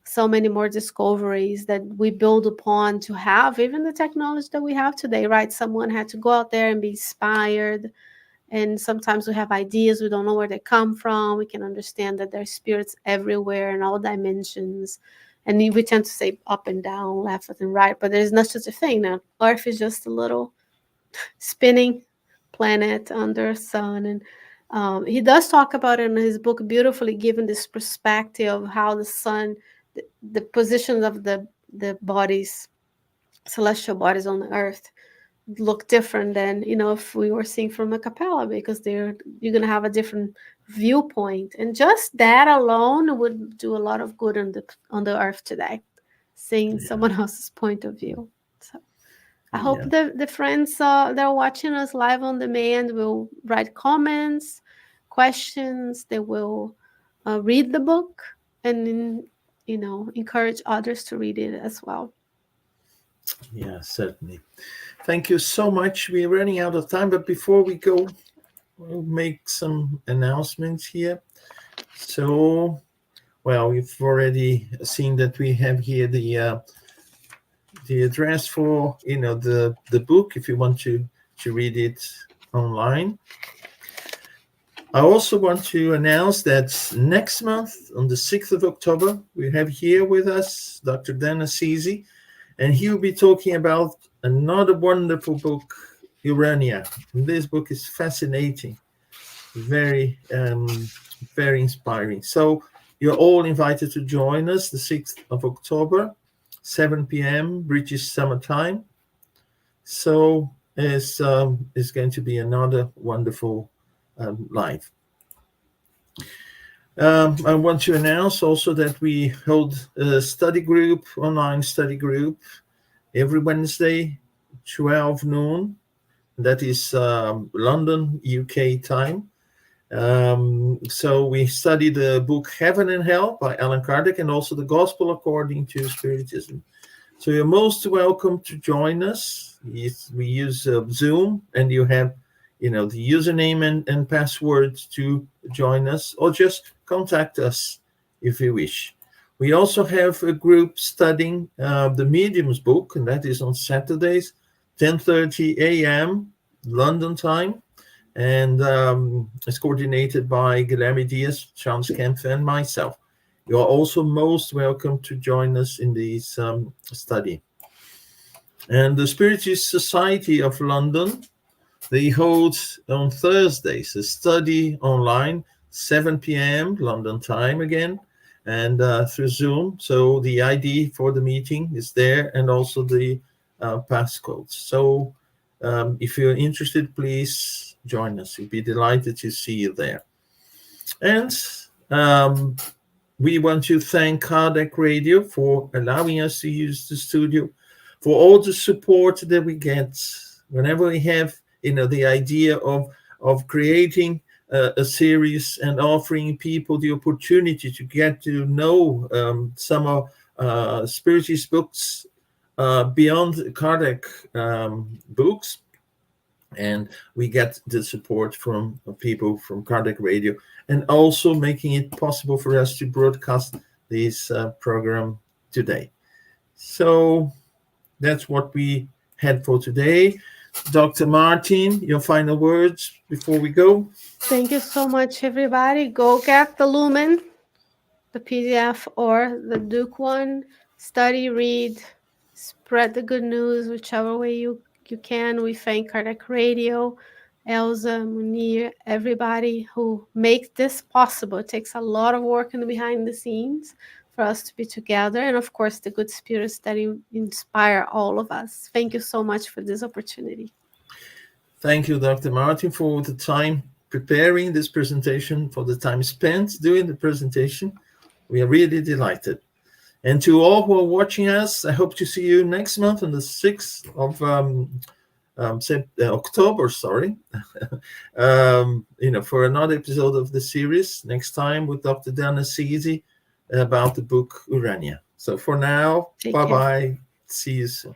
Speaker 2: So many more discoveries that we build upon to have even the technology that we have today, right? Someone had to go out there and be inspired. And sometimes we have ideas, we don't know where they come from. We can understand that there's spirits everywhere in all dimensions. And we tend to say up and down, left and right, but there's not such a thing now. Earth is just a little spinning planet under sun. And he does talk about it in his book beautifully, given this perspective of how the sun, the positions of the bodies, celestial bodies on the earth, look different than if we were seeing from a capella, because you're going to have a different viewpoint, and just that alone would do a lot of good on the earth today, seeing someone else's point of view. So I hope the friends that are watching us live on demand will write comments, questions. They will read the book and encourage others to read it as well.
Speaker 1: Yeah, certainly. Thank you so much. We're running out of time, but before we go, we'll make some announcements here. So, well, you've already seen that we have here the address for the book if you want to read it online. I also want to announce that next month, on the 6th of October, we have here with us Dr. Dan Assisi, and he will be talking about another wonderful book, Urania. And this book is fascinating, very, very inspiring. So you're all invited to join us the 6th of October, 7 p.m. British Summer Time. So it's going to be another wonderful live. I want to announce also that we hold a online study group, every Wednesday, 12 noon. That is London, UK time. So we study the book Heaven and Hell by Allan Kardec, and also the Gospel according to Spiritism. So you're most welcome to join us. We use Zoom, and you have the username and password to join us, or just contact us if you wish. We also have a group studying the Medium's book, and that is on Saturdays, 10:30 a.m. London time, and it's coordinated by Guilherme Dias, Charles Kempf, and myself. You are also most welcome to join us in this study. And the Spiritist Society of London, they hold on Thursdays a study online, 7 p.m. London time again, and through Zoom. So the ID for the meeting is there, and also the passcodes. So if you're interested, please join us. We'd be delighted to see you there. And we want to thank Kardec Radio for allowing us to use the studio for all the support that we get whenever we have, the idea of creating a series and offering people the opportunity to get to know some of Spiritist books beyond Kardec books. And we get the support from people from Kardec Radio, and also making it possible for us to broadcast this program today. So that's what we had for today. Dr. Martin, your final words before we go?
Speaker 2: Thank you so much, everybody. Go get the Lumen, the PDF or the Duke one. Study, read, spread the good news, whichever way you can. We thank Kardec Radio, Elsa, Munir, everybody who make this possible. It takes a lot of work in the behind the scenes for us to be together. And of course, the good spirits that inspire all of us. Thank you so much for this opportunity.
Speaker 1: Thank you, Dr. Martin, for the time preparing this presentation, for the time spent doing the presentation. We are really delighted. And to all who are watching us, I hope to see you next month on the 6th of October, for another episode of the series, next time with Dr. Dana Sisi about the book Urania. So for now, bye-bye. See you soon.